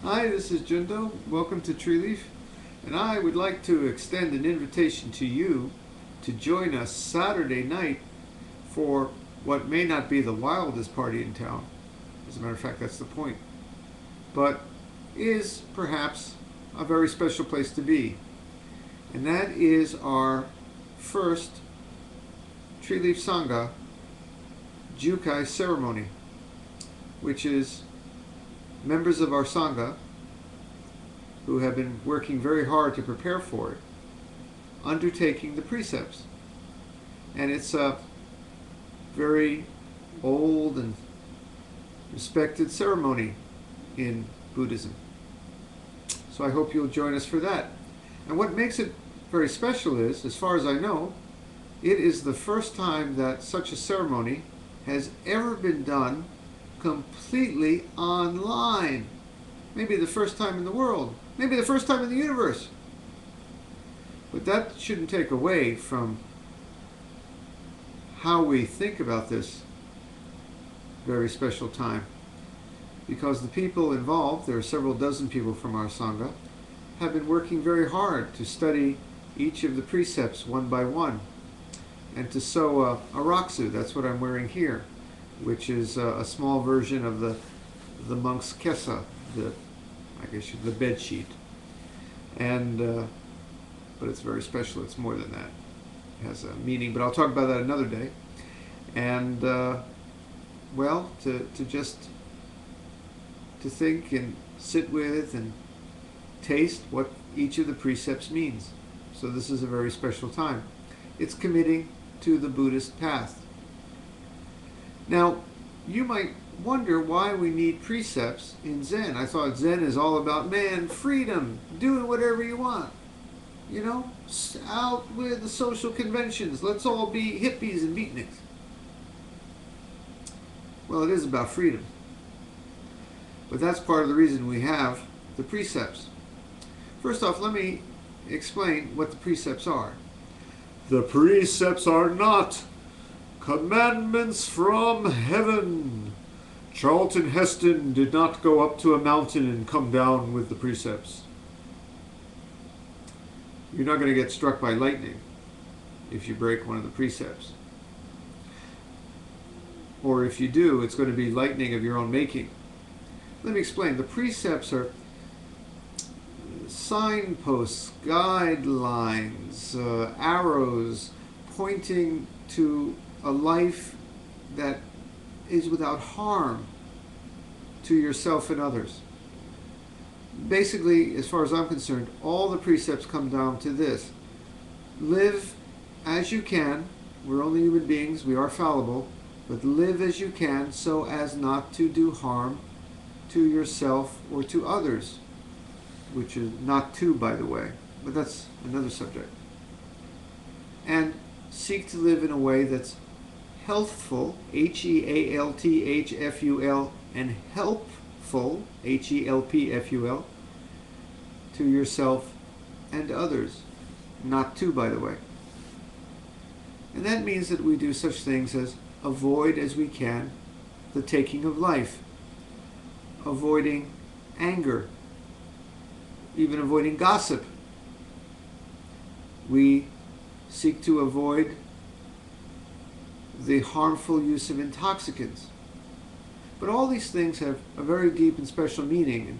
Hi, this is Jundo. Welcome to Tree Leaf. And I would like to extend an invitation to you to join us Saturday night for what may not be the wildest party in town. As a matter of fact, that's the point. But is perhaps a very special place to be. And that is our first Tree Leaf Sangha Jukai ceremony, which is members of our Sangha who have been working very hard to prepare for it, undertaking the precepts. And it's a very old and respected ceremony in Buddhism. So I hope you'll join us for that. And what makes it very special is, as far as I know, it is the first time that such a ceremony has ever been done completely online. Maybe the first time in the world. Maybe the first time in the universe. But that shouldn't take away from how we think about this very special time. Because the people involved, there are several dozen people from our Sangha, have been working very hard to study each of the precepts one by one. And to sew a raksu, that's what I'm wearing here, which is a small version of the monk's kesa, the bed sheet. And but it's very special. It's more than that. It has a meaning, but I'll talk about that another day. And well, to think and sit with and taste what each of the precepts means. So this is a very special time. It's committing to the Buddhist path. Now, you might wonder why we need precepts in Zen. I thought Zen is all about, man, freedom, doing whatever you want. You know, out with the social conventions. Let's all be hippies and beatniks. Well, it is about freedom. But that's part of the reason we have the precepts. First off, let me explain what the precepts are. The precepts are not commandments from heaven. Charlton Heston did not go up to a mountain and come down with the precepts. You're not going to get struck by lightning if you break one of the precepts. Or if you do, it's going to be lightning of your own making. Let me explain. The precepts are signposts, guidelines, arrows pointing to a life that is without harm to yourself and others. Basically, as far as I'm concerned, all the precepts come down to this. Live as you can. We're only human beings. We are fallible. But live as you can so as not to do harm to yourself or to others. Which is not to, by the way. But that's another subject. And seek to live in a way that's healthful, H-E-A-L-T-H-F-U-L, and helpful, H-E-L-P-F-U-L, to yourself and others. Not to, by the way. And that means that we do such things as avoid, as we can, the taking of life, avoiding anger, even avoiding gossip. We seek to avoid the harmful use of intoxicants. But all these things have a very deep and special meaning, and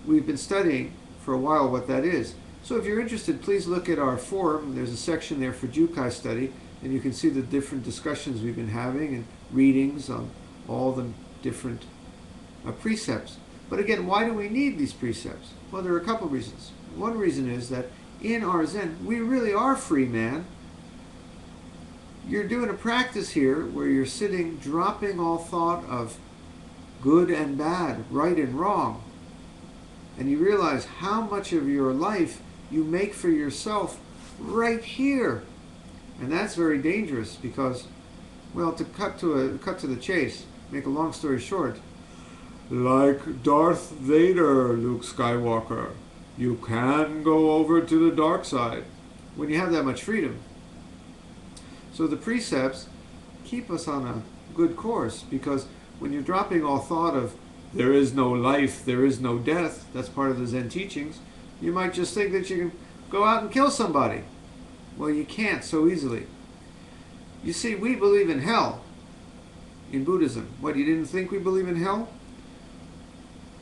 we've been studying for a while what that is. So if you're interested, please look at our forum. There's a section there for Jukai study, and you can see the different discussions we've been having and readings on all the different precepts. But again, why do we need these precepts? Well, there are a couple of reasons. One reason is that in our Zen, we really are free, man. You're doing a practice here where you're sitting, dropping all thought of good and bad, right and wrong. And you realize how much of your life you make for yourself right here. And that's very dangerous because, well, to cut to the chase, make a long story short, like Darth Vader, Luke Skywalker, you can go over to the dark side when you have that much freedom. So the precepts keep us on a good course, because when you're dropping all thought of there is no life, there is no death, that's part of the Zen teachings, you might just think that you can go out and kill somebody. Well, you can't so easily. You see, we believe in hell in Buddhism. What, you didn't think we believe in hell?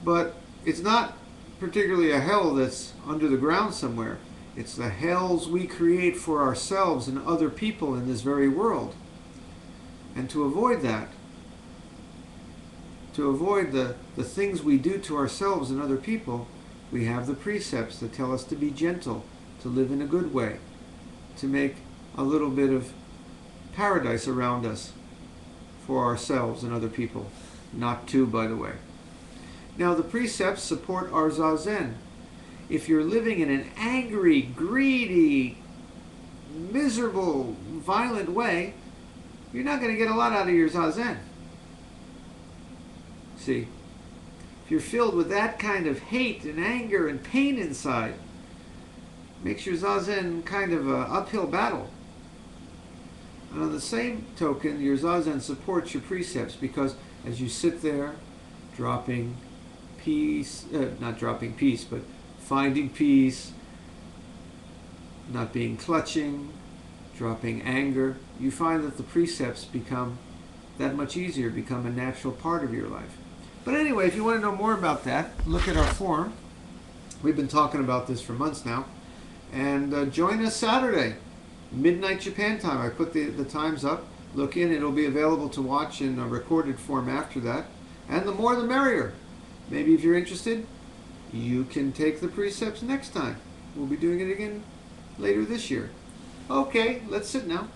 But it's not particularly a hell that's under the ground somewhere. It's the hells we create for ourselves and other people in this very world. And to avoid that, to avoid the things we do to ourselves and other people, we have the precepts that tell us to be gentle, to live in a good way, to make a little bit of paradise around us for ourselves and other people. Not to, by the way. Now, the precepts support our Zazen. If you're living in an angry, greedy, miserable, violent way, you're not going to get a lot out of your Zazen. See, if you're filled with that kind of hate and anger and pain inside, it makes your Zazen kind of an uphill battle. And on the same token, your Zazen supports your precepts, because as you sit there, dropping peace, not dropping peace, but finding peace, not being clutching, dropping anger, you find that the precepts become that much easier, become a natural part of your life. But anyway, if you want to know more about that, look at our forum. We've been talking about this for months now. And join us Saturday, midnight Japan time. I put the times up. Look in. It'll be available to watch in a recorded form after that. And the more the merrier. Maybe if you're interested, you can take the precepts next time. We'll be doing it again later this year. Okay, let's sit now.